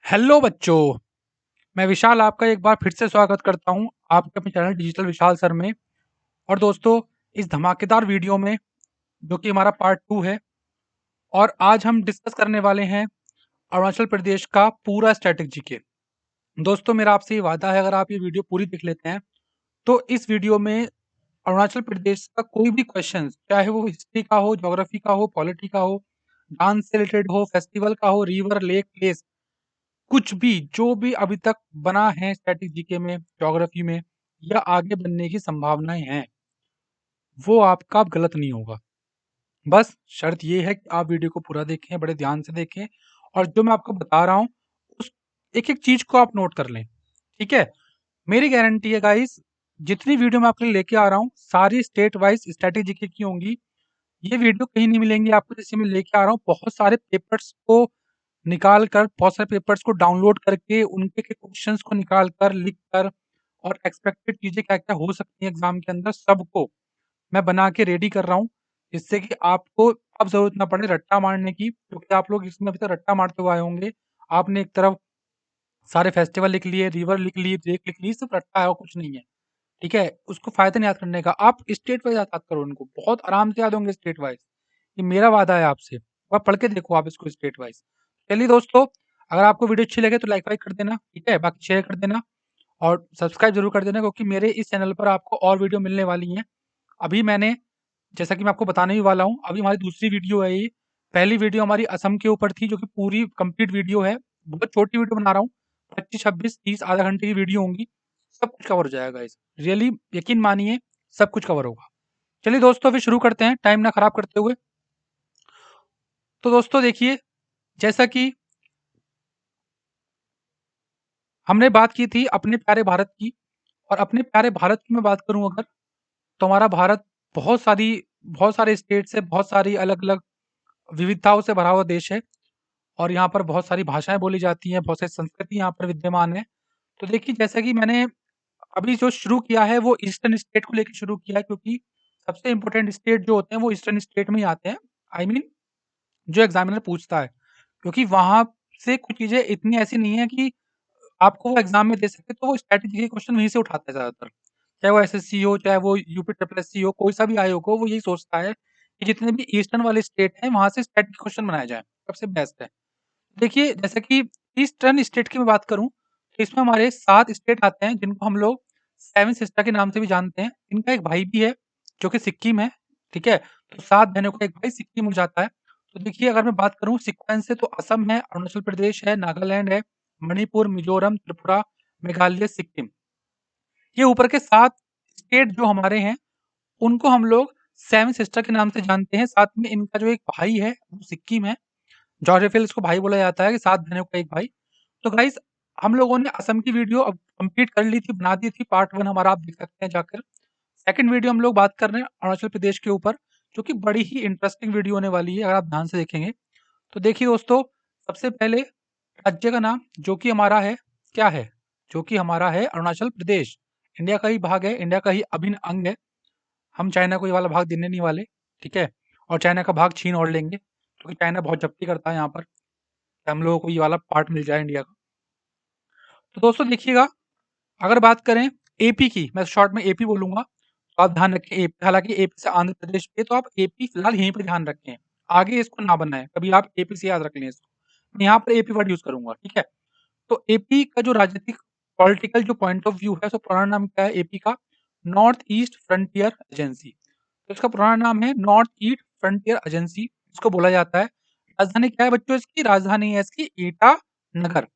Hello बच्चों। मैं विशाल आपका एक बार फिर से स्वागत करता हूं आपके अपने चैनल डिजिटल विशाल सर में। और दोस्तों, इस धमाकेदार वीडियो में जो कि हमारा पार्ट 2 है, और आज हम डिस्कस करने वाले हैं अरुणाचल प्रदेश का पूरा स्टैटिक जीके। दोस्तों, मेरा आपसे ये वादा है, अगर आप ये वीडियो पूरी देख लेते हैं तो इस वीडियो में अरुणाचल प्रदेश का कोई भी क्वेश्चन, चाहे वो हिस्ट्री का हो, ज्योग्राफी का हो, पॉलिटी का हो, डांस से रिलेटेड हो, फेस्टिवल का हो, रिवर, लेक, प्लेस, कुछ भी जो भी अभी तक बना है स्टैटिक जीके में, ज्योग्राफी में, या आगे बनने की संभावनाएं हैं, वो आपका अब गलत नहीं होगा। बस शर्त ये है कि आप वीडियो को पूरा देखें, बड़े ध्यान से देखें, और जो मैं आपको बता रहा हूँ उस एक एक चीज को आप नोट कर लें। ठीक है? मेरी गारंटी है गाइस, जितनी वीडियो मैं आपके लिए लेके आ रहा हूँ सारी स्टेट वाइज स्टैटिक जीके की होंगी। ये वीडियो कहीं नहीं मिलेंगी आपको, जैसे मैं लेके आ रहा हूँ बहुत सारे पेपर्स को निकाल कर, बहुत सारे पेपर्स को डाउनलोड करके, उनके के क्वेश्चंस को निकाल कर, लिख कर, और एक्सपेक्टेड चीजें क्या क्या हो सकती हैं एग्जाम के अंदर, सबको मैं बना के रेडी कर रहा हूँ, जिससे कि आपको अब जरूरत ना पड़े रट्टा मारने की, क्योंकि आप लोग इसमें अभी तक रट्टा मारते हुए आए होंगे। आपने एक तरफ सारे फेस्टिवल लिख लिए, रिवर लिख ली, लेक लिख ली, सिर्फ रट्टा है और कुछ नहीं है। ठीक है? उसको फायदा नहीं याद करने का, आप स्टेट वाइज याद करो, उनको बहुत आराम से याद होंगे स्टेट वाइज। ये मेरा वादा है आपसे। आप पढ़ के देखो आप इसको स्टेट वाइज। चलिए दोस्तों, अगर आपको वीडियो अच्छी लगे तो लाइक वाइक कर देना, ठीक है, बाकी शेयर कर देना, और सब्सक्राइब जरूर कर देना, क्योंकि मेरे इस चैनल पर आपको और वीडियो मिलने वाली हैं। अभी मैंने, जैसा कि मैं आपको बताने ही वाला हूँ, अभी हमारी दूसरी वीडियो है ये। पहली वीडियो हमारी असम के ऊपर थी, जो कि पूरी कंप्लीट वीडियो है। बहुत छोटी वीडियो बना रहा हूँ, 25, 26, 30 आधा घंटे की वीडियो होंगी। सब कुछ कवर हो जाएगा इस, रियली यकीन मानिए, सब कुछ कवर होगा। चलिए दोस्तों, फिर शुरू करते हैं टाइम ना खराब करते हुए। तो दोस्तों देखिए, जैसा कि हमने बात की थी अपने प्यारे भारत की, और अपने प्यारे भारत की मैं बात करूं अगर, तो हमारा भारत बहुत सारी, बहुत सारे स्टेट से, बहुत सारी अलग अलग विविधताओं से भरा हुआ देश है। और यहाँ पर बहुत सारी भाषाएं बोली जाती हैं, बहुत सारी संस्कृति यहाँ पर विद्यमान है। तो देखिए, जैसा कि मैंने अभी जो शुरू किया है वो ईस्टर्न स्टेट को लेकर शुरू किया है, क्योंकि सबसे इंपॉर्टेंट स्टेट जो होते हैं वो ईस्टर्न स्टेट में ही आते हैं। आई I मीन mean, जो एग्जामिनर पूछता है, क्योंकि वहां से कुछ चीजें इतनी ऐसी नहीं है कि आपको वो एग्जाम में दे सके, तो वो स्ट्रेटेजी के क्वेश्चन वहीं से उठाता है ज्यादातर। चाहे वो एसएससी हो, चाहे वो यूपी ट्रिपल एससी हो, कोई सा भी आयोग हो, वो यही सोचता है कि जितने भी ईस्टर्न वाले स्टेट हैं वहां से स्ट्रेटेजी क्वेश्चन बनाए जाए, सबसे बेस्ट है। देखिए, जैसे कि ईस्टर्न स्टेट की मैं बात करूं, तो इसमें हमारे 7 स्टेट आते हैं, जिनको हम लोग सेवन सिस्टर के नाम से भी जानते हैं। इनका एक भाई भी है जो कि सिक्किम है। ठीक है? तो 7 बहनों का एक भाई सिक्किम हो जाता है। तो देखिए, अगर मैं बात करूं सीक्वेंस से, तो असम है, अरुणाचल प्रदेश है, नागालैंड है, मणिपुर, मिजोरम, त्रिपुरा, मेघालय, सिक्किम। ये ऊपर के 7 स्टेट जो हमारे हैं, उनको हम लोग सेवन सिस्टर के नाम से जानते हैं। साथ में इनका जो एक भाई है वो सिक्किम है। जॉर्जिया इसको भाई बोला जाता है, कि 7 बहनों का एक भाई। तो गाइस, हम लोगों ने असम की वीडियो अब कंप्लीट कर ली थी, बना दी थी, पार्ट 1 हमारा, आप देख सकते हैं जाकर। सेकंड वीडियो हम लोग बात कर रहे हैं अरुणाचल प्रदेश के ऊपर, जो कि बड़ी ही इंटरेस्टिंग वीडियो होने वाली है अगर आप ध्यान से देखेंगे। तो देखिए दोस्तों, सबसे पहले राज्य का नाम जो कि हमारा है, क्या है? जो कि हमारा है अरुणाचल प्रदेश। इंडिया का ही भाग है, इंडिया का ही अभिन्न अंग है। हम चाइना को ये वाला भाग देने नहीं वाले। ठीक है? और चाइना का भाग छीन और लेंगे, क्योंकि चाइना बहुत जब्ती करता है यहाँ पर, कि हम लोगों को ये वाला पार्ट मिल जाए इंडिया का। तो दोस्तों देखिएगा, अगर बात करें एपी की, मैं शॉर्ट में एपी बोलूंगा, तो आप ध्यान रखें एपी, हालांकि एपी से आंध्र प्रदेश पे, तो आप एपी फिलहाल यहीं पे ध्यान रखें, आगे इसको ना बनाएं कभी, आप एपी से याद रख लें इसको। मैं यहाँ पर एपी वर्ड यूज करूंगा। ठीक है? तो एपी का जो राजनीतिक पॉलिटिकल जो पॉइंट ऑफ व्यू है, तो पुराना नाम क्या है एपी का? North east frontier agency. तो इसका पुराना नाम है नॉर्थ ईस्ट फ्रंटियर एजेंसी, इसको बोला जाता है। राजधानी क्या है बच्चों इसकी? राजधानी है इसकी ईटानगर।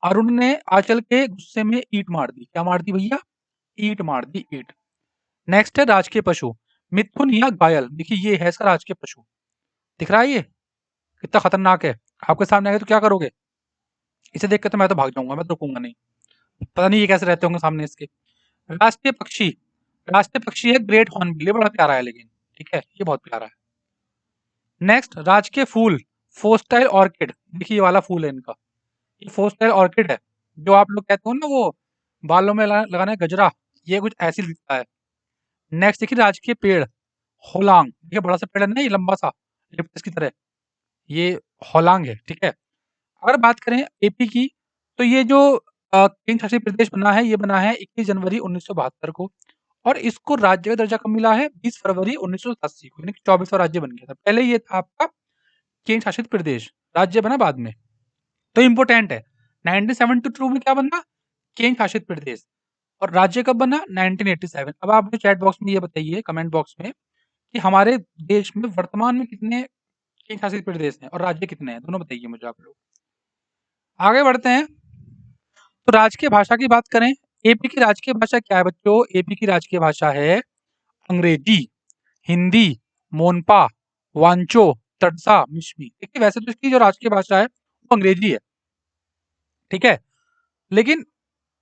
अरुण ने आंचल के गुस्से में ईंट मार दी। क्या मार दी भैया? ईंट मार दी, ईंट। नेक्स्ट है राजकीय पशु, मिथुन या घायल। देखिए, ये है इसका राजकीय पशु। दिख रहा है ये कितना खतरनाक है? आपके सामने आए तो क्या करोगे? इसे देख के तो मैं तो भाग जाऊंगा, मैं तो रुकूंगा नहीं। पता नहीं ये कैसे रहते होंगे सामने इसके। राष्ट्रीय पक्षी, राष्ट्रीय पक्षी है ग्रेट हॉर्नबिल, ये बड़ा प्यारा है लेकिन। ठीक है, ये बहुत प्यारा है। नेक्स्ट, राजकीय फूल, फोस्टाइल ऑर्किड। देखिए, ये वाला फूल है इनका, ये फोस्टाइल ऑर्किड है। जो आप लोग कहते हो ना वो बालों में लगाना है गजरा, ये कुछ ऐसी दिखता है। नेक्स्ट देखिए, राजकीय पेड़, होलांग। ये बड़ा सा पेड़ है ना, ये लंबा सा, लिप्टस की तरह, ये होलांग है। ठीक है? अगर बात करें एपी की, तो ये जो केंद्र शासित प्रदेश बना है, ये बना है 21 जनवरी 1972 को, और इसको राज्य का दर्जा कब मिला है? 20 फरवरी 1987 को, यानी कि 24वां राज्य बन गया था। पहले ये था आपका केंद्र शासित प्रदेश, राज्य बना बाद में। तो इम्पोर्टेंट है, 1972 में क्या बना? केंद्र शासित प्रदेश। और राज्य कब बना? 1987। अब आप मुझे चैट बॉक्स में ये बताइए, कमेंट बॉक्स में, कि हमारे देश में वर्तमान में कितने केंद्र शासित प्रदेश हैं और राज्य कितने हैं? दोनों बताइए मुझे आप लोग। आगे बढ़ते हैं। तो राजकीय भाषा की बात करें, एपी की राजकीय भाषा क्या है बच्चों? एपी की राजकीय भाषा है अंग्रेजी, हिंदी, मोनपा, वांचो, तड़सा, मिश्मी। देखिए वैसे तो इसकी जो राजकीय भाषा है वो अंग्रेजी है, ठीक है, लेकिन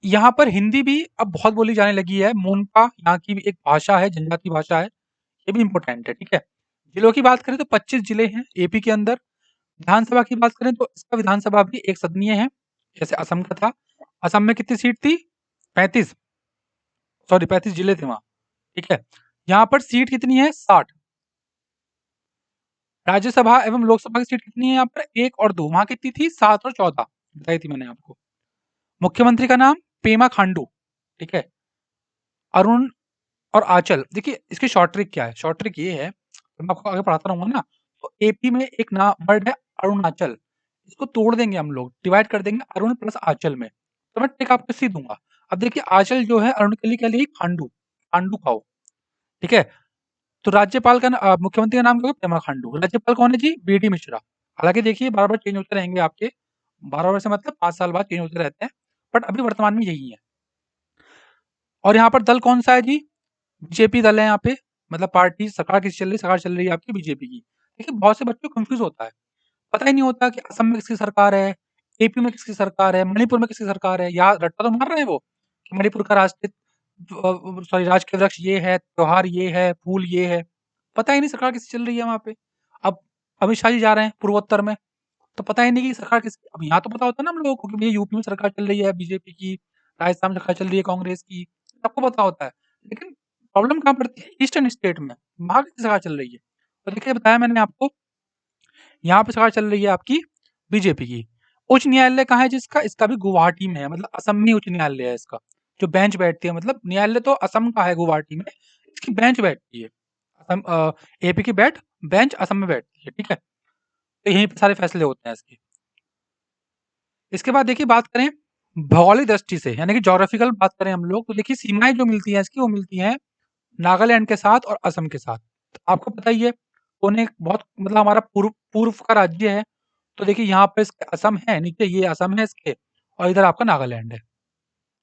यहाँ पर हिंदी भी अब बहुत बोली जाने लगी है। मोनपा यहाँ की भी एक भाषा है, जनजाति भाषा है, ये भी इंपॉर्टेंट है, ठीक है। जिलों की बात करें तो 25 जिले हैं एपी के अंदर। विधानसभा की बात करें तो इसका विधानसभा भी एक सदनीय है, जैसे असम का था। असम में कितनी सीट थी? 35, सॉरी 35 जिले थे वहां, ठीक है। यहाँ पर सीट कितनी है? 60। राज्यसभा एवं लोकसभा की सीट कितनी है यहाँ पर? 1 और 2। वहां कितनी थी? 7 और 14 बताई थी मैंने आपको। मुख्यमंत्री का नाम पेमा खांडू, ठीक है। अरुण और आंचल, देखिए इसकी शॉर्ट ट्रिक क्या है? शॉर्ट ट्रिक ये है, तो मैं आपको आगे पढ़ाता रहूंगा ना। तो एपी में एक नाम वर्ड है अरुणाचल, इसको तोड़ देंगे हम लोग, डिवाइड कर देंगे अरुण प्लस आंचल में, तो मैं ट्रिक आपको सी दूंगा। अब देखिए आंचल जो है अरुण के लिए क्या लिए? खांडू, खांडू खाओ, ठीक है। तो राज्यपाल का मुख्यमंत्री का नाम क्या होगा? पेमा खांडू। राज्यपाल कौन है जी? बीडी मिश्रा। हालांकि देखिए बार बार चेंज होते रहेंगे आपके, 12 वर्ष से मतलब 5 साल बाद चेंज होते रहते हैं, बट अभी वर्तमान में यही है। और यहाँ पर दल कौन सा है जी? बीजेपी दल है यहाँ पे, मतलब पार्टी, सरकार किसकी चल रही है? सरकार चल रही है आपकी बीजेपी की। देखिए बहुत से बच्चों को कंफ्यूज होता है, पता ही नहीं होता कि असम में किसकी सरकार है, एपी में किसकी सरकार है, मणिपुर में किसकी सरकार है। यहाँ रट्टा तो मार रहे हैं वो कि मणिपुर का राष्ट्रीय, सॉरी, राजकीय वृक्ष ये है, त्योहार ये है, फूल ये है, पता ही नहीं सरकार किसकी चल रही है वहां पे। अब अमित शाह जी जा रहे हैं पूर्वोत्तर में, तो पता ही नहीं कि सरकार किस, अब यहाँ तो पता होता है ना हम लोगों को कि भैया यूपी में सरकार चल रही है बीजेपी की, राजस्थान में सरकार चल रही है कांग्रेस की, सबको पता होता है। लेकिन प्रॉब्लम कहाँ पड़ती है? ईस्टर्न स्टेट में, वहां किसकी सरकार चल रही है? तो देखिए बताया मैंने आपको, यहाँ पे सरकार चल रही है आपकी बीजेपी की। उच्च न्यायालय कहाँ है जिसका? इसका भी गुवाहाटी में है, मतलब असम में उच्च न्यायालय है इसका, जो बेंच बैठती है, मतलब न्यायालय तो असम का है गुवाहाटी में, इसकी बेंच बैठती है असम, एपी की बेंच असम में बैठती है, ठीक है। तो यहीं पे सारे फैसले होते हैं इसके। इसके बाद देखिए बात करें भौगोलिक दृष्टि से, यानी कि ज्योग्राफिकल बात करें हम लोग, तो देखिए सीमाएं जो मिलती हैं इसकी, वो मिलती हैं नागालैंड के साथ और असम के साथ। तो आपको पता ही है कोने बहुत, मतलब हमारा पूर्व पूर्व का राज्य है, तो देखिए यहाँ पे इसके असम है, नीचे ये असम है इसके, और इधर आपका नागालैंड है।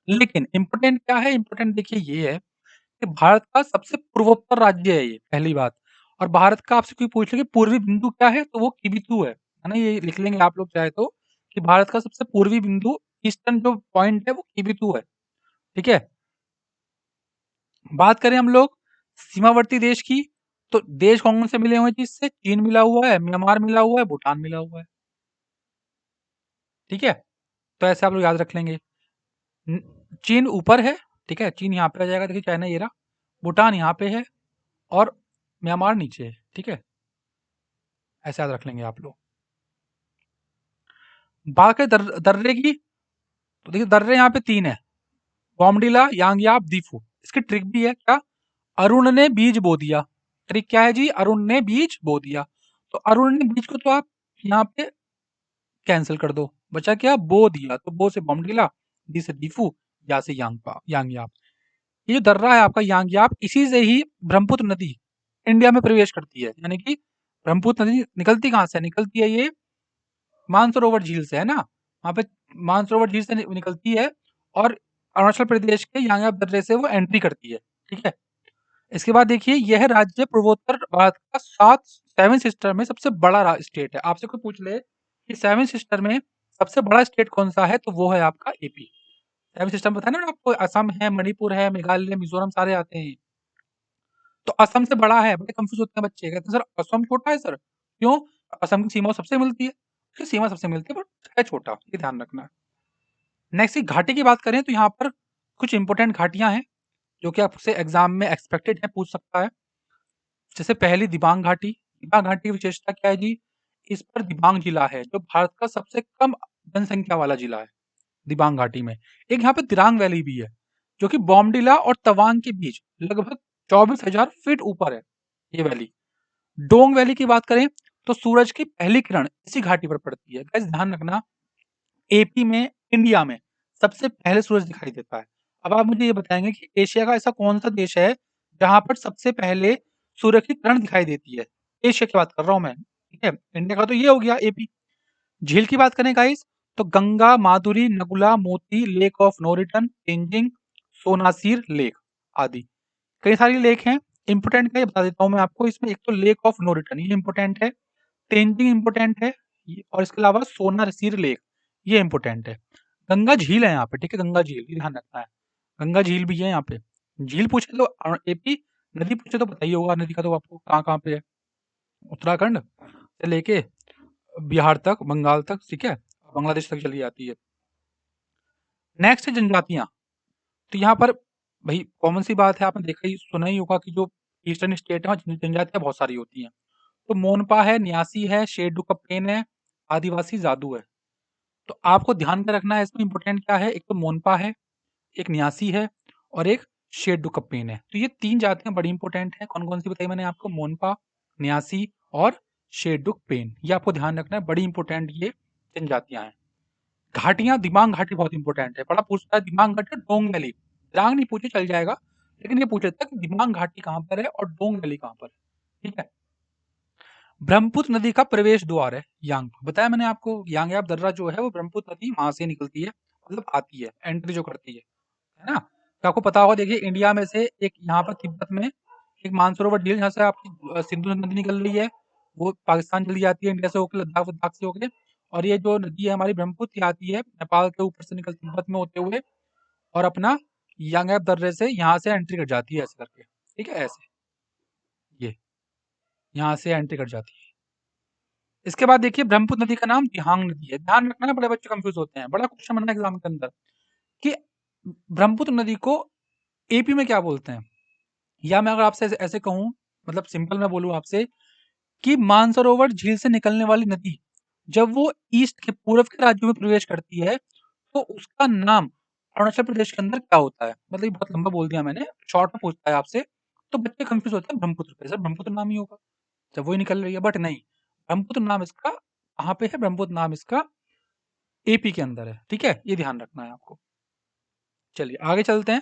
लेकिन इम्पोर्टेंट क्या है? इम्पोर्टेंट देखिए ये है कि भारत का सबसे पूर्वोत्तर राज्य है ये, पहली बात। और भारत का आपसे कोई पूछ ले कि पूर्वी बिंदु क्या है, तो वो किबिथु है ना, ये लिख लेंगे आप लोग चाहे तो, कि भारत का सबसे पूर्वी बिंदु, ईस्टर्न जो पॉइंट है वो किबिथु है, ठीक है। बात करें हम लोग सीमावर्ती देश की, तो देश कौन कौन से मिले हुए हैं जिससे? चीन मिला हुआ है, म्यांमार मिला हुआ है, भूटान मिला हुआ है, ठीक है। तो ऐसे आप लोग याद रख लेंगे। चीन ऊपर है, ठीक है, चीन यहाँ पे आ जाएगा, देखिए चाइना ये रहा, भूटान यहाँ पे है, और म्यांमार नीचे है, ठीक है। ऐसे याद रख लेंगे आप लोग। बात करें दर्रे की, तो देखिए दर्रे यहाँ पे 3 है, बॉमडिला, यांगयाप, दीफू। इसकी ट्रिक भी है क्या? अरुण ने बीज बो दिया। ट्रिक क्या है जी? अरुण ने बीज बो दिया। तो अरुण ने बीज को तो आप यहाँ पे कैंसिल कर दो, बचा क्या? बो दिया, तो बो से बॉमडिला, डी से दीफू, या से यांगयाप। ये जो दर्रा है आपका यांगयाप, इसी से ही ब्रह्मपुत्र नदी इंडिया में प्रवेश करती है, यानी कि ब्रह्मपुत्र नदी निकलती कहाँ से? निकलती है ये मानसरोवर झील से, है ना, वहां पे मानसरोवर झील से निकलती है, और अरुणाचल प्रदेश के यांगयाप दर्रे से वो एंट्री करती है, ठीक है। इसके बाद देखिए यह राज्य पूर्वोत्तर भारत का 7 सिस्टर में सबसे बड़ा स्टेट है। आपसे कोई पूछ ले कि 7 सिस्टर में सबसे बड़ा स्टेट कौन सा है, तो वो है आपका एपी। 7 सिस्टम बताया ना आपको, असम है, मणिपुर है, मेघालय, मिजोरम, सारे आते हैं। तो असम से बड़ा है, बड़े कंफ्यूज होते हैं बच्चे, कहते हैं सर असम छोटा है सर, क्यों? असम की सीमा सबसे मिलती है, उसकी सीमा सबसे मिलती है, बट है छोटा, ये ध्यान रखना है। नेक्स्ट की घाटी की बात करें तो यहाँ पर कुछ इंपोर्टेंट घाटियां हैं जो कि आपसे एग्जाम में एक्सपेक्टेड है, पूछ सकता है। जैसे पहली दिबांग घाटी। दिबांग घाटी की विशेषता क्या है जी? इस पर दिबांग जिला है जो भारत का सबसे कम जनसंख्या वाला जिला है, दिबांग घाटी में। एक यहाँ पे दिरांग वैली भी है जो कि बॉमडिला और तवांग के बीच लगभग 24,000 फीट ऊपर है ये वैली। डोंग वैली की बात करें तो सूरज की पहली किरण इसी घाटी पर पड़ती है। गाइस ध्यान रखना, एपी में, इंडिया में सबसे पहले सूरज दिखाई देता है। अब आप मुझे ये बताएंगे कि एशिया का ऐसा कौन सा देश है जहां पर सबसे पहले सूर्य की किरण दिखाई देती है? एशिया की बात कर रहा हूं मैं, ठीक है। इंडिया का तो ये हो गया एपी। झील की बात करें गाइस तो Ganga, Madhuri, Nagula, Moti, lake of no return, Tenzing, Sonasir lake आदि कई सारी लेक हैं। इंपोर्टेंट क्या बता देता हूँ मैं आपको, इसमें एक तो लेक ऑफ नो रिटर्न ये इंपोर्टेंट है, तेंजिंग इंपोर्टेंट है, और इसके अलावा सोनासीर लेक ये इंपोर्टेंट है। गंगा झील है यहाँ पे, ठीक है, गंगा झील ये ध्यान रखना है। गंगा झील भी है यहाँ पे। झील पूछे तो एपी, नदी पूछे तो पता ही होगा नदी का तो आपको कहाँ कहाँ पे है। उत्तराखंड से लेके बिहार तक, बंगाल तक, ठीक है, बांग्लादेश तक चली जाती है। नेक्स्ट है जनजातियां। तो यहाँ पर भाई कॉमन सी बात है, आपने देखा ही सुना ही होगा कि जो ईस्टर्न स्टेट है वहाँ जनजातियां बहुत सारी होती हैं। तो मोनपा है, न्यासी है, शेरडू कप्पेन है, आदिवासी जादू है। तो आपको ध्यान में रखना है इसमें इंपॉर्टेंट क्या है, एक तो मोनपा है, एक न्यासी है और एक शेरडू कप्पेन है। तो ये तीन जातियां बड़ी इंपॉर्टेंट है। कौन कौन सी बताई मैंने आपको? मोनपा, न्यासी और शेरडू कप्पेन। ये आपको ध्यान रखना है, बड़ी इंपॉर्टेंट ये जनजातियां हैं। घाटियां, दिबांग घाटी बहुत इंपॉर्टेंट है, बड़ा पूछता है दिबांग घाटी और डोंग वैली। दिबांग नहीं पूछे चल जाएगा, लेकिन ये पूछ लेता है कि दिबांग घाटी कहाँ पर है और डोंग वैली कहाँ पर है, ठीक है। ब्रह्मपुत्र नदी का प्रवेश द्वार है यांग, बताया मैंने आपको, यांगयाब दर्रा जो है वो ब्रह्मपुत्र नदी वहां से निकलती है, मतलब आती है, एंट्री जो करती है ना। तो आपको पता होगा, देखिए इंडिया में से एक यहाँ पर तिब्बत में एक मानसरोवर झील जहाँ से आपकी सिंधु नदी निकल रही है, वो पाकिस्तान चली जाती है इंडिया से होकर, लद्दाख वद्दाख से होकर। और ये जो नदी है हमारी ब्रह्मपुत्र ये आती है नेपाल के ऊपर से निकल तिब्बत में होते हुए और अपना यांगयाब दर्रे से यहाँ से एंट्री कर जाती है ऐसे करके, ठीक है, ऐसे ये यहाँ से एंट्री कर जाती है। इसके बाद देखिए ब्रह्मपुत्र नदी का नाम दिहांग नदी है। ध्यान रखना है, बड़े बच्चे कंफ्यूज होते हैं, बड़ा क्वेश्चन बनना एग्जाम के अंदर कि ब्रह्मपुत्र नदी को एपी में क्या बोलते हैं। या मैं अगर आपसे ऐसे ऐसे कहूं, मतलब सिंपल मैं बोलूं आपसे कि मानसरोवर झील से निकलने वाली नदी जब वो ईस्ट के, पूर्व के राज्यों में प्रवेश करती है तो उसका नाम अरुणाचल प्रदेश के अंदर क्या होता है। मतलब ये बहुत लंबा बोल दिया मैंने, शॉर्ट में पूछता है आपसे, तो बच्चे कंफ्यूज होते हैं ब्रह्मपुत्र पे, सर ब्रह्मपुत्र नाम ही होगा जब वो ही निकल रही है, बट नहीं, ब्रह्मपुत्र नाम इसका कहाँ पे है, ब्रह्मपुत्र नाम इसका एपी के अंदर है, ठीक है, ये ध्यान रखना है आपको। चलिए आगे चलते हैं,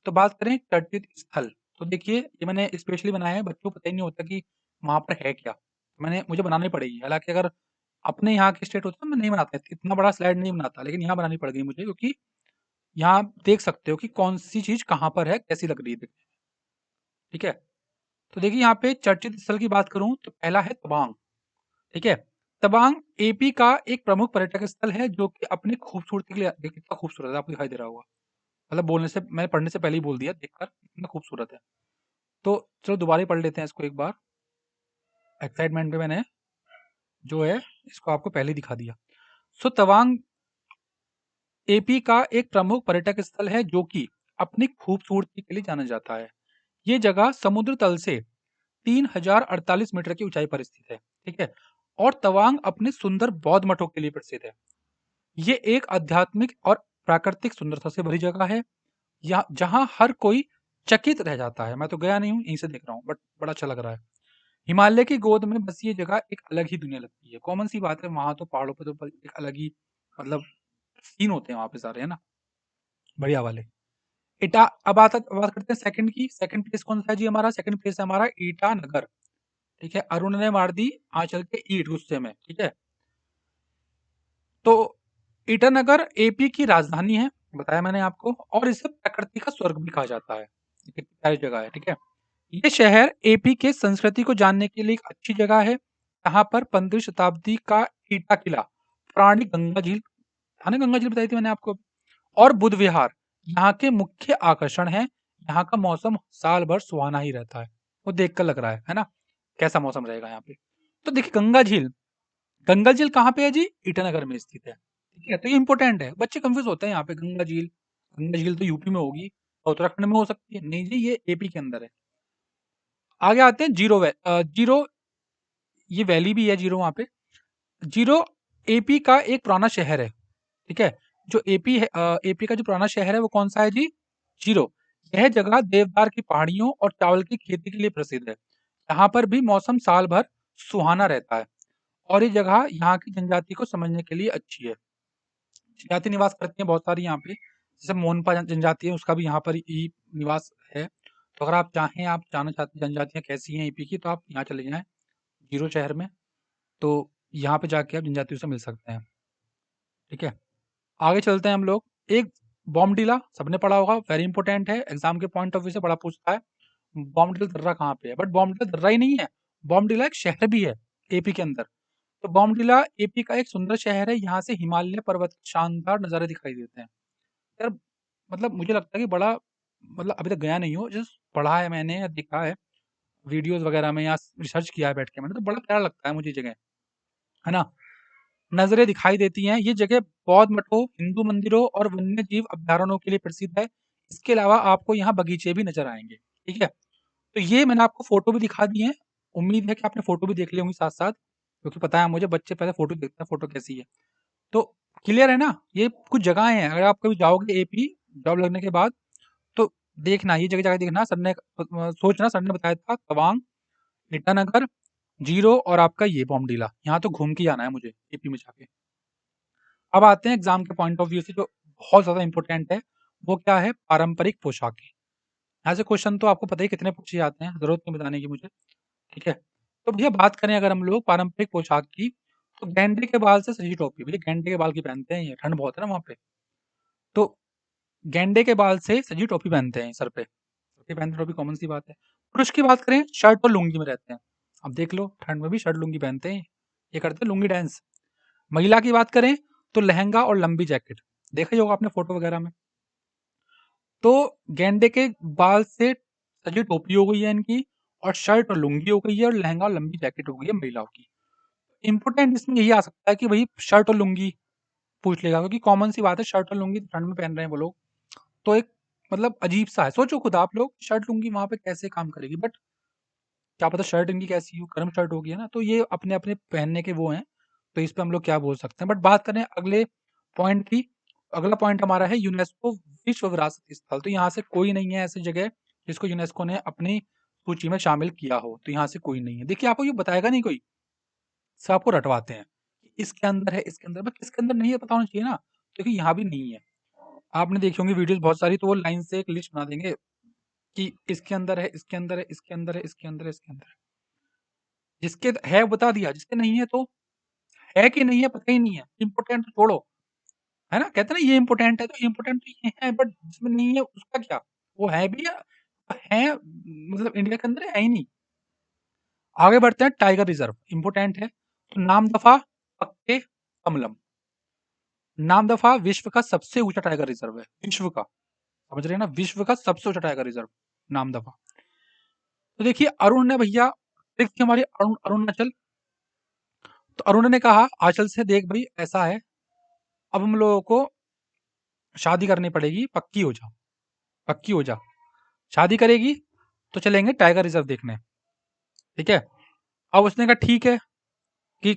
तो बात करें तटस्थ स्थल। तो देखिए ये मैंने स्पेशली बनाया है, बच्चों को पता ही नहीं होता कि वहां पर है क्या, मुझे बनानी पड़ेगी। हालांकि अगर अपने यहाँ के स्टेट होते तो मैं नहीं बनाता, इतना बड़ा स्लाइड नहीं बनाता, लेकिन यहाँ बनानी पड़ गई मुझे, क्योंकि यहाँ आप देख सकते हो कि कौन सी चीज कहाँ पर है, कैसी लग रही है देखने में, ठीक है। तो देखिए यहाँ पे चर्चित स्थल की बात करूं तो पहला है तवांग, ठीक है। तवांग एपी का एक प्रमुख पर्यटक स्थल है जो कि अपनी खूबसूरती के लिए, देखिए कितना खूबसूरत है, आपको दिखाई दे रहा होगा, मतलब बोलने से, मैंने पढ़ने से पहले ही बोल दिया, देखकर कितना खूबसूरत है। तो चलो दोबारा ही पढ़ लेते हैं इसको एक बार, एक्साइटमेंट में मैंने जो है इसको आपको पहले ही दिखा दिया। सो तवांग एपी का एक प्रमुख पर्यटक स्थल है जो कि अपनी खूबसूरती के लिए जाना जाता है। ये जगह समुद्र तल से 3048 मीटर की ऊंचाई पर स्थित है, ठीक है। और तवांग अपने सुंदर बौद्ध मठों के लिए प्रसिद्ध है। ये एक आध्यात्मिक और प्राकृतिक सुंदरता से भरी जगह है, या जहां हर कोई चकित रह जाता है। मैं तो गया नहीं हूँ, यहीं से देख रहा हूँ, बट बड़ा अच्छा लग रहा है। हिमालय की गोद में बस ये जगह एक अलग ही दुनिया लगती है। कॉमन सी बात है, वहां तो पहाड़ों पे तो एक अलग ही, मतलब सीन होते हैं वहां पे सारे, है ना, बढ़िया वाले। इटा, अब बात करते हैं सेकंड की। सेकंड प्लेस कौन सा है जी हमारा? सेकंड प्लेस है हमारा ईटानगर, ठीक है। अरुण ने मार दी आंचल के ईट गुस्से में, ठीक है। तो ईटानगर एपी की राजधानी है, बताया मैंने आपको, और इसे प्रकृति का स्वर्ग भी कहा जाता है, कितनी प्यारी जगह है, ठीक है। ये शहर एपी के संस्कृति को जानने के लिए एक अच्छी जगह है। यहाँ पर 15वीं शताब्दी का ईटा किला, पुरानी गंगा झील, है ना, गंगा झील बताई थी मैंने आपको, और बुद्ध विहार यहाँ के मुख्य आकर्षण हैं। यहाँ का मौसम साल भर सुहाना ही रहता है, वो देखकर लग रहा है ना, कैसा मौसम रहेगा यहाँ पे। तो देखिए गंगा झील कहाँ पे है जी? ईटानगर में स्थित है, ठीक है। तो ये इंपॉर्टेंट है, बच्चे कंफ्यूज होते हैं यहाँ पे, गंगा झील तो यूपी में होगी और उत्तराखंड में हो सकती है, नहीं जी ये एपी के अंदर है। आगे आते हैं जीरो, ये वैली भी है जीरो वहां पे। जीरो एपी का एक पुराना शहर है, ठीक है, जो एपी है, एपी का जो पुराना शहर है वो कौन सा है जी? जीरो। यह जगह देवदार की पहाड़ियों और चावल की खेती के लिए प्रसिद्ध है। यहाँ पर भी मौसम साल भर सुहाना रहता है और ये जगह यहाँ की जनजाति को समझने के लिए अच्छी है। जनजाति निवास करती है बहुत सारी यहाँ पे, जैसे मोनपा जनजाति है, उसका भी यहाँ पर ही निवास है। तो अगर आप चाहें, आप जानना चाहते हैं जनजातियाँ कैसी हैं ईपी की, तो आप यहाँ चले जाएं जीरो शहर में, तो यहाँ पे जाके आप जनजातियों से मिल सकते हैं। ठीक है, आगे चलते हैं हम लोग। एक बॉमडिला सबने पढ़ा होगा, वेरी इंपॉर्टेंट है, एग्जाम के पॉइंट ऑफ व्यू से बड़ा पूछता है। बॉमडिला दर्रा कहाँ पे है? बट बॉमडिला दर्रा ही नहीं है, बॉमडिला एक शहर भी है एपी के अंदर। तो बॉमडिला एपी का एक सुंदर शहर है, यहाँ से हिमालय पर्वत के शानदार नज़ारे दिखाई देते हैं। यार मतलब मुझे लगता है कि बड़ा, मतलब अभी तक गया नहीं हो, जस्ट पढ़ा है मैंने या देखा है वीडियोस वगैरह में या रिसर्च किया है बैठ के मैंने, तो बड़ा प्यारा लगता है मुझे जगह, है ना। नजरें दिखाई देती हैं। ये जगह बौद्ध मठों, हिंदू मंदिरों और वन्य जीव अभ्यारण्यों के लिए प्रसिद्ध है। इसके अलावा आपको यहाँ बगीचे भी नजर आएंगे। ठीक है, तो ये मैंने आपको फोटो भी दिखा दी है, उम्मीद है कि आपने फोटो भी देख ली होंगी साथ साथ, क्योंकि पता है मुझे बच्चे पहले फोटो देखते हैं फोटो कैसी है। तो क्लियर है ना, ये कुछ जगह हैं, अगर आप कभी जाओगे एपी जॉब लगने के बाद, तो देखना ये जगह जगह देखना। सर ने सोचना, सर ने बताया था तवांग, ईटानगर, जीरो और आपका ये बॉमडीला, यहाँ तो घूम के जाना है मुझे एपी में जाके। अब आते हैं एग्जाम के पॉइंट ऑफ व्यू से जो बहुत ज्यादा इंपॉर्टेंट है, वो क्या है? पारंपरिक पोशाकें। यहाँ से क्वेश्चन तो आपको पता ही कितने पूछे जाते हैं, जरूरत नहीं बताने की मुझे। ठीक है, तो भैया बात करें अगर हम लोग पारंपरिक पोशाक की, तो गेंडे के बाल से सजी टोपी, भैया गेंडे के बाल की पहनते हैं, ये ठंड बहुत है ना वहाँ पे, तो गेंडे के बाल से सजी टोपी पहनते हैं सर पे, टोपी पहनते, टोपी कॉमन सी बात है। पुरुष की बात करें, शर्ट और लुंगी में रहते हैं। अब देख लो ठंड में भी शर्ट लुंगी पहनते हैं, ये करते हैं लुंगी डांस। महिला की बात करें तो लहंगा और लंबी जैकेट, देखा ही होगा आपने फोटो वगैरह में। तो गेंडे के बाल से सजी टोपी हो गई है इनकी, और शर्ट और लुंगी हो गई है, और लहंगा और लंबी जैकेट हो गई है महिलाओं की। इंपॉर्टेंट इसमें यही आ सकता है कि भाई शर्ट और लुंगी पूछ लेगा, क्योंकि कॉमन सी बात है, शर्ट और लुंगी ठंड में पहन रहे हैं वो लोग, तो एक मतलब अजीब सा है। सोचो खुद आप लोग, शर्ट लुंगी वहां पे कैसे काम करेगी, बट क्या पता शर्ट इनकी कैसी हो, गर्म शर्ट होगी, है ना। तो ये अपने अपने पहनने के वो हैं, तो इस पे हम लोग क्या बोल सकते हैं। बट बात करें अगले पॉइंट की, अगला पॉइंट हमारा है यूनेस्को विश्व विरासत स्थल। तो यहाँ से कोई नहीं है ऐसी जगह जिसको यूनेस्को ने अपनी सूची में शामिल किया हो, तो यहाँ से कोई नहीं है। देखिए आपको ये बताएगा नहीं कोई, सब आपको रटवाते हैं कि इसके अंदर है, इसके अंदर, बट इसके अंदर नहीं है पता होना चाहिए ना, क्योंकि यहाँ भी नहीं है। आपने देखी होंगी वीडियोस बहुत सारी, तो वो लाइन से एक लिस्ट बना देंगे कि इसके अंदर है, इसके अंदर है, इसके अंदर है, इसके अंदर है, इसके अंदर है। जिसके है बता दिया, जिसके नहीं है तो है कि नहीं है पता ही नहीं है, इंपोर्टेंट तो छोड़ो, है ना। कहते हैं ना ये इंपोर्टेंट है, तो इंपोर्टेंट तो ये है, बट जिसमें नहीं है उसका क्या? वो है भी है, मतलब इंडिया के अंदर है ही नहीं। आगे बढ़ते हैं, टाइगर रिजर्व इंपोर्टेंट है। तो नामदफा, पक्के, कमलम। नामदफा विश्व का सबसे ऊंचा टाइगर रिजर्व है, विश्व का, समझ रहे हैं ना, विश्व का सबसे ऊंचा टाइगर रिजर्व नामदफा। तो देखिए अरुण ने भैया, देखिए हमारे अरुणाचल, तो अरुण ने कहा आंचल से देख भाई ऐसा है, अब हम लोगों को शादी करनी पड़ेगी, पक्की हो जा, पक्की हो जा। शादी करेगी तो चलेंगे टाइगर रिजर्व देखने। ठीक है, अब उसने कहा ठीक है कि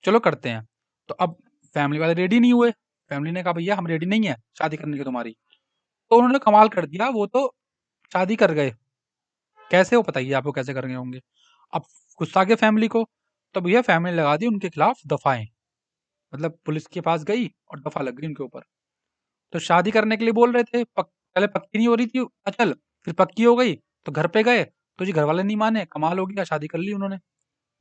चलो करते हैं। तो अब फैमिली वाले रेडी नहीं हुए, फैमिली ने कहा भैया हम रेडी नहीं है शादी करने की तुम्हारी। तो उन्होंने कमाल कर दिया, वो तो शादी कर गए। कैसे, वो बताइए आपको कैसे कर गए होंगे। अब गुस्सा के फैमिली को, तो भैया फैमिली लगा दी उनके खिलाफ दफाएं, मतलब पुलिस के पास गई और दफा लग गई उनके ऊपर। तो शादी करने के लिए बोल रहे थे, पहले पक्की नहीं हो रही थी अचल, फिर पक्की हो गई, तो घर पे गए, तो जी घर वाले नहीं माने, कमाल हो गया, शादी कर ली उन्होंने।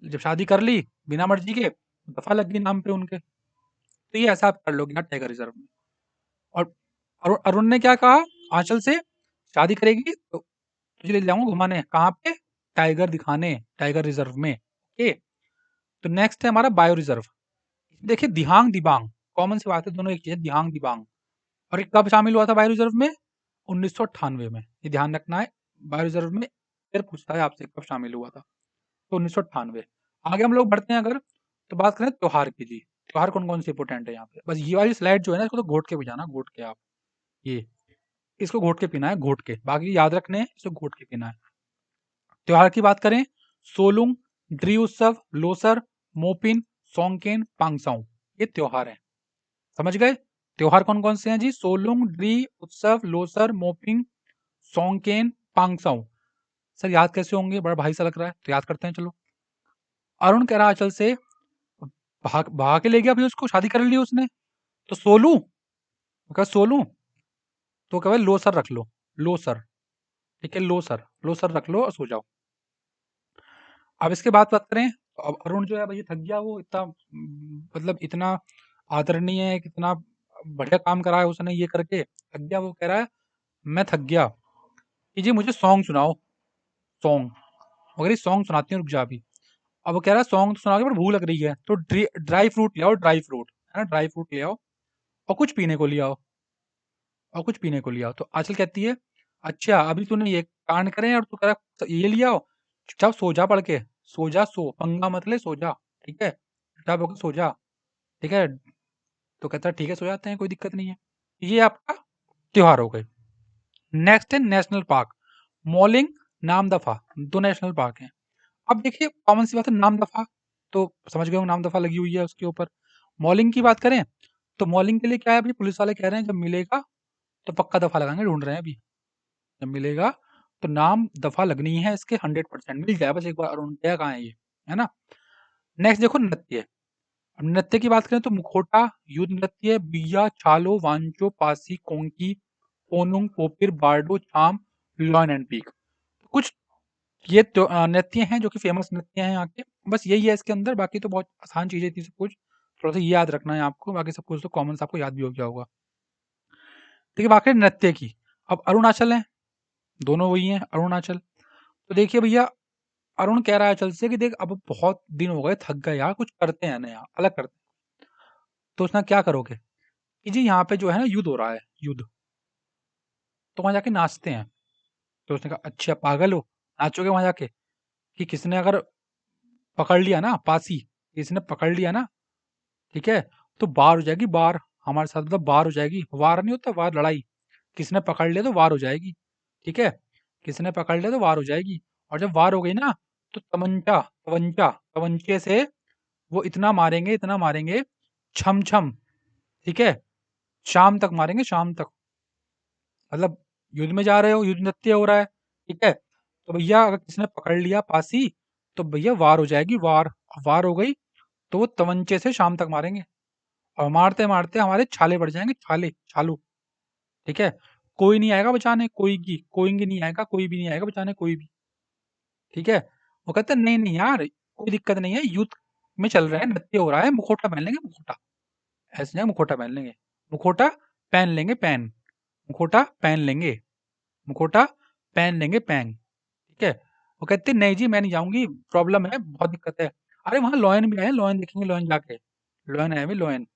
जब शादी कर ली बिना मर्जी के, दफा लग गई नाम पे उनके। तो ये ऐसा आप कर लोगे यहाँ टाइगर रिजर्व में। और अरुण ने क्या कहा, आंचल से शादी करेगी तो तुझे ले जाऊंगा घुमाने, कहाँ पे? टाइगर दिखाने, टाइगर रिजर्व में। ओके, तो नेक्स्ट है हमारा बायो रिजर्व। देखिए दिहांग दिबांग, कॉमन सी बात है, दोनों एक चीज है, दिहांग दिबांग। और ये कब शामिल हुआ था बायो रिजर्व में? 1998 में, ये ध्यान रखना है। बायो रिजर्व में फिर पूछता है आपसे कब शामिल हुआ था, तो 1998। आगे हम लोग बढ़ते हैं अगर, तो बात करें त्योहार की जी। त्योहार कौन कौन से इंपोर्टेंट है यहाँ पे, बस ये वाली स्लाइड जो है ना, इसको तो घोट के भी जाना, घोट के आप, ये इसको घोट के पीना है, घोट के, बाकी याद रखने हैं, इसको घोट के पीना है। त्योहार की बात करें, सोलुंग, ड्री उत्सव, लोसर, मोपिन, सोंगकेन, पांगसाऊ, ये त्योहार है, समझ गए। त्योहार कौन कौन से हैं जी? सोलुंग, ड्री उत्सव, लोसर, मोपिंग, सोंगकेन, पांगसाऊ। सर याद कैसे होंगे? बड़ा भाई सा लग रहा है, तो याद करते हैं चलो। अरुण कह रहा है, अंचल से भाग भाग के ले गया भाई, उसको शादी कर ली उसने, तो सोलू, क्या सोलू, तो क्या भाई लोसर रख लो, लोसर। ठीक है, लोसर, लोसर रख लो और सो जाओ। अब इसके बाद बात करें, तो अब अरुण जो है भाई थक गया, वो इतना मतलब इतना आदरणीय है, कितना बढ़िया काम करा है उसने ये करके, थक गया। वो कह रहा है मैं थक गया, कि जी मुझे सॉन्ग सुनाओ, सॉन्ग। मगर ये सॉन्ग सुनाती हूँ, रुक जा अभी। अब वो कह रहा है सॉन्ग तो सुनाओगे पर भूख लग रही है, तो ड्राई फ्रूट ले आओ, ड्राई फ्रूट है ना, ड्राई फ्रूट ले आओ, और कुछ पीने को ले आओ, और कुछ पीने को ले आओ। तो आंचल कहती है अच्छा अभी तूने ये कांड करे और तू कह रहा ये ले आओ, चुपचाप सो जा, पढ़ के सो जा, सो पंगा मत ले, सो जा, ठीक है, चुपचाप होकर सो जा, ठीक है। तो कहता है ठीक है, सो जाते हैं, कोई दिक्कत नहीं है। ये आपका त्योहार हो गए। नेक्स्ट है नेशनल पार्क, मॉलिंग, नामदफा, दो नेशनल पार्क हैं। अब देखिए कॉमन सी बात है, नामदफा तो समझ गए हो, नामदफा लगी हुई है उसके ऊपर। मॉलिंग की बात करें, तो मॉलिंग के लिए क्या है भाई, पुलिस वाले कह रहे हैं जब मिलेगा तो पक्का दफा लगाएंगे, ढूंढ रहे हैं अभी, जब मिलेगा तो नाम दफा लगनी है इसके, 100% मिल जाए, बस एक बार अरुण गया कहाँ है ये, है ना। नेक्स्ट देखो नृत्य। अब नृत्य की बात करें तो मुखोटा, युद्ध नृत्य, बिया, छालो, वांचो, पासी, कोंकी, ओनुंग, पोपिर, बारडो, छाम, लॉयन एंड पीक। कुछ ये नृत्य हैं जो कि फेमस नृत्य हैं यहाँ के, बस यही है इसके अंदर, बाकी तो बहुत आसान चीजें थी सब कुछ, थोड़ा सा ये याद रखना है आपको, बाकी सब कुछ तो कॉमन आपको याद भी हो गया होगा। देखिए बाकी नृत्य की, अब अरुणाचल है, दोनों वही हैं अरुणाचल। तो देखिए भैया, अरुण कह रहा है चल से कि देख अब बहुत दिन हो गए, थक गए यार, कुछ करते हैं नया, अलग करते हैं। तो उसने क्या करोगे कि जी यहाँ पे जो है ना युद्ध हो रहा है, युद्ध, तो वहां जाके नाचते हैं। तो उसने कहा अच्छा पागल हो, नाचोगे वहां जाके? कि किसने अगर पकड़ लिया ना पासी, किसने पकड़ लिया ना, ठीक है, तो वार हो जाएगी, वार हमारे साथ, मतलब वार हो जाएगी, वार नहीं होता वार, लड़ाई, किसने पकड़ लिया तो वार हो जाएगी, ठीक है, किसने पकड़ लिया तो वार हो जाएगी। और जब वार हो गई ना, तो तमंचा तवंचा तवंचे से वो इतना मारेंगे, इतना मारेंगे, छम छम, ठीक है, शाम तक मारेंगे, शाम तक। मतलब युद्ध में जा रहे हो, युद्ध नृत्य हो रहा है, ठीक है, तो भैया अगर किसने पकड़ लिया पासी, तो भैया वार हो जाएगी, वार, वार हो गई, तो वो तवंचे से शाम तक मारेंगे, और मारते मारते हमारे छाले पड़ जाएंगे, छाले, छालू, ठीक है, कोई नहीं आएगा बचाने, कोई की नहीं आएगा, कोई भी नहीं आएगा बचाने, कोई भी, ठीक है। वो कहते हैं नहीं नहीं यार, कोई दिक्कत नहीं है, युद्ध में चल रहे हैं, नृत्य हो रहा है, मुखोटा पहन लेंगे, मुखोटा, ऐसे नहीं, मुखोटा पहन लेंगे, मुखोटा पहन लेंगे, पैन, मुखोटा पहन लेंगे, मुखोटा पहन लेंगे, पैंग, ठीक है। वो कहते नहीं जी मैं नहीं जाऊंगी, प्रॉब्लम है, बहुत दिक्कत है। अरे वहां लॉयन भी आए हैं, लॉयन देखेंगे, लॉयन जाके, लॉयन आए हुए, लॉयन,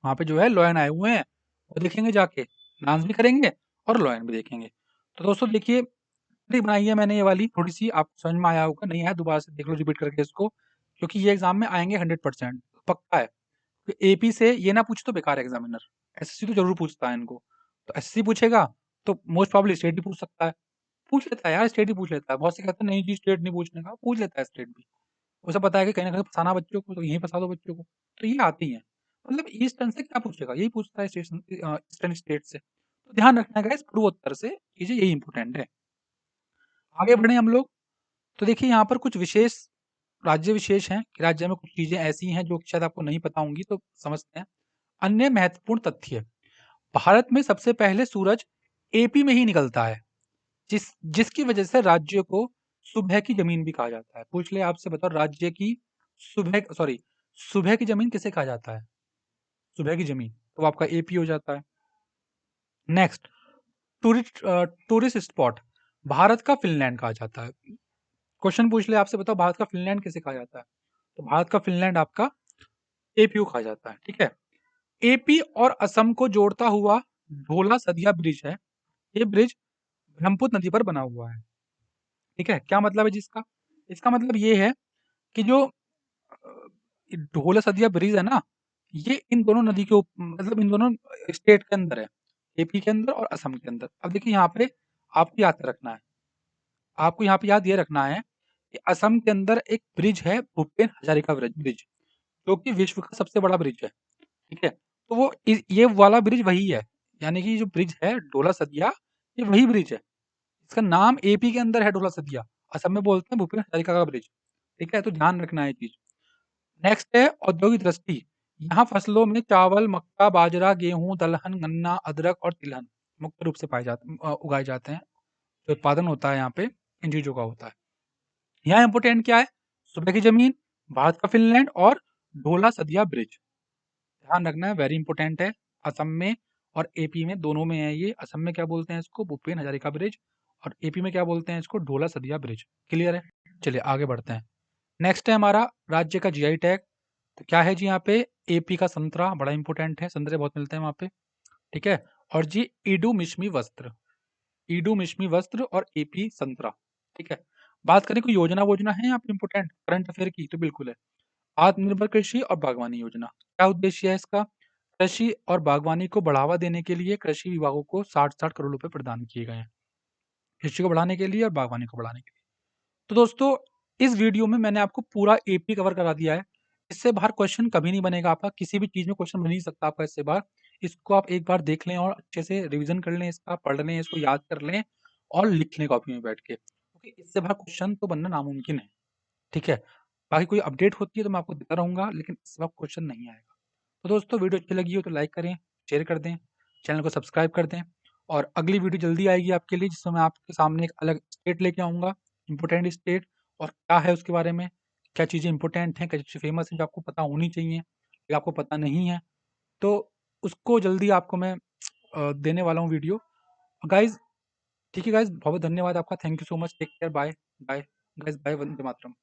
वहां पे जो है लॉयन आए हुए हैं, वो देखेंगे जाके, डांस भी करेंगे और लॉयन भी देखेंगे। तो दोस्तों देखिए, ट्रिक बनाई है मैंने ये वाली, थोड़ी सी आपको समझ में आया होगा, नहीं आया दोबारा से देख लो रिपीट करके इसको, क्योंकि ये एग्जाम में आएंगे 100%, पक्का है। एपी से ये ना पूछे तो बेकार है एग्जामिनर, एसएससी तो जरूर पूछता है इनको, तो एसएससी पूछेगा तो मोस्ट प्रॉब्ली स्टेट भी पूछ सकता है, पूछ लेता है यार, स्टेट ही पूछ लेता है, बहुत से कहते हैं नहीं जी स्टेट नहीं पूछने का, पूछ लेता है स्टेट भी, उसे पता है कि कहीं ना कहीं फंसाना बच्चों को, तो यहीं फंसा दो बच्चों को, तो ये आती है। मतलब ईस्टर्न से क्या पूछेगा, यही पूछता है ईस्टर्न स्टेट से, तो ध्यान रखना है पूर्वोत्तर से चीजें, यही इंपॉर्टेंट है। आगे बढ़े हम लोग, तो देखिए यहाँ पर कुछ विशेष राज्य विशेष हैं, कि राज्य में कुछ चीजें ऐसी हैं जो शायद आपको नहीं पता होंगी, तो समझते हैं। अन्य महत्वपूर्ण तथ्य, भारत में सबसे पहले सूरज एपी में ही निकलता है, जिसकी वजह से राज्य को सुबह की जमीन भी कहा जाता है। पूछ ले आपसे, बताओ राज्य की सुबह, सॉरी, सुबह की जमीन किसे कहा जाता है? सुबह की जमीन, तो वो आपका एपी हो जाता है। Next, tourist tourist spot, Bharat का फिनलैंड कहा जाता है। क्वेश्चन पूछ ले आपसे, बताओ भारत का फिनलैंड किसे कहा जाता है? तो भारत का फिनलैंड आपका एपीयू कहा जाता है, ठीक है। एपी और असम को जोड़ता हुआ ढोला सदिया ब्रिज है, ये ब्रिज ब्रह्मपुत्र नदी पर बना हुआ है, ठीक है। क्या मतलब है जिसका, इसका मतलब ये है कि जो ढोला सदिया ब्रिज है ना, ये इन दोनों नदी के मतलब इन दोनों स्टेट के अंदर है, एपी के अंदर और असम के अंदर। अब देखिए यहाँ पे आपको याद रखना है, आपको यहाँ पे याद ये रखना है कि असम के अंदर एक ब्रिज है, भूपेन हजारिका ब्रिज, जो कि विश्व का सबसे बड़ा ब्रिज है, ठीक है। तो वो ये वाला ब्रिज वही है, यानी कि जो ब्रिज है ढोला सदिया, ये वही ब्रिज है। इसका नाम एपी के अंदर है ढोला सदिया, असम में बोलते हैं भूपेन हजारिका का ब्रिज। ठीक है, तो ध्यान रखना है ये चीज। नेक्स्ट है औद्योगिक दृष्टि। यहाँ फसलों में चावल, मक्का, बाजरा, गेहूं, दलहन, गन्ना, अदरक और तिलहन मुख्य रूप से उगाए जाते हैं। जो उत्पादन होता है यहाँ पे इन चीजों का होता है। यहाँ इंपोर्टेंट क्या है? सुबह की जमीन, भारत का फिनलैंड और ढोला सदिया ब्रिज। ध्यान रखना है, वेरी इंपॉर्टेंट है। असम में और एपी में दोनों में है ये। असम में क्या बोलते हैं इसको? भूपेन हजारिका ब्रिज। और एपी में क्या बोलते हैं इसको? ढोला सदिया ब्रिज। क्लियर है? चलिए आगे बढ़ते हैं। नेक्स्ट है हमारा राज्य का जीआई टैग। तो क्या है जी यहाँ पे? एपी का संतरा बड़ा इंपॉर्टेंट है, संतरे बहुत मिलते हैं वहाँ पे। ठीक है, और जी ईडू मिश्मी वस्त्र, ईडू मिश्मी वस्त्र और एपी संतरा। ठीक है, बात करें कोई योजना वोजना है यहाँ पे इंपॉर्टेंट करंट अफेयर की, तो बिल्कुल है। आत्मनिर्भर कृषि और बागवानी योजना, क्या उद्देश्य है इसका? कृषि और बागवानी को बढ़ावा देने के लिए कृषि विभागों को 60-60 करोड़ रुपए प्रदान किए गए हैं, कृषि को बढ़ाने के लिए और बागवानी को बढ़ाने के लिए। तो दोस्तों, इस वीडियो में मैंने आपको पूरा एपी कवर करा दिया है। इससे बाहर क्वेश्चन कभी नहीं बनेगा आपका, किसी भी चीज में क्वेश्चन बन नहीं सकता आपका इससे बाहर। इसको आप एक बार देख लें और अच्छे से रिवीजन कर लें, इसका पढ़ लें, इसको याद कर लें और लिख लें कॉपी में बैठ के, क्योंकि इससे बाहर क्वेश्चन तो बनना नामुमकिन है। ठीक है, बाकी कोई अपडेट होती है तो मैं आपको देता रहूंगा, लेकिन इस वक्त क्वेश्चन नहीं आएगा। तो दोस्तों, वीडियो अच्छी लगी हो तो लाइक करें, शेयर कर दें, चैनल को सब्सक्राइब कर दें। और अगली वीडियो जल्दी आएगी आपके लिए, जिसमें मैं आपके सामने एक अलग स्टेट लेके आऊँगा, इंपॉर्टेंट स्टेट, और क्या है उसके बारे में, क्या चीज़ें इंपॉर्टेंट हैं, क्या चीज़ें फेमस हैं जो आपको पता होनी चाहिए या आपको पता नहीं है, तो उसको जल्दी आपको मैं देने वाला हूँ वीडियो। गाइज़, ठीक है गाइज़, बहुत बहुत धन्यवाद आपका, thank you so much, take care, bye bye guys, bye, Vande Mataram.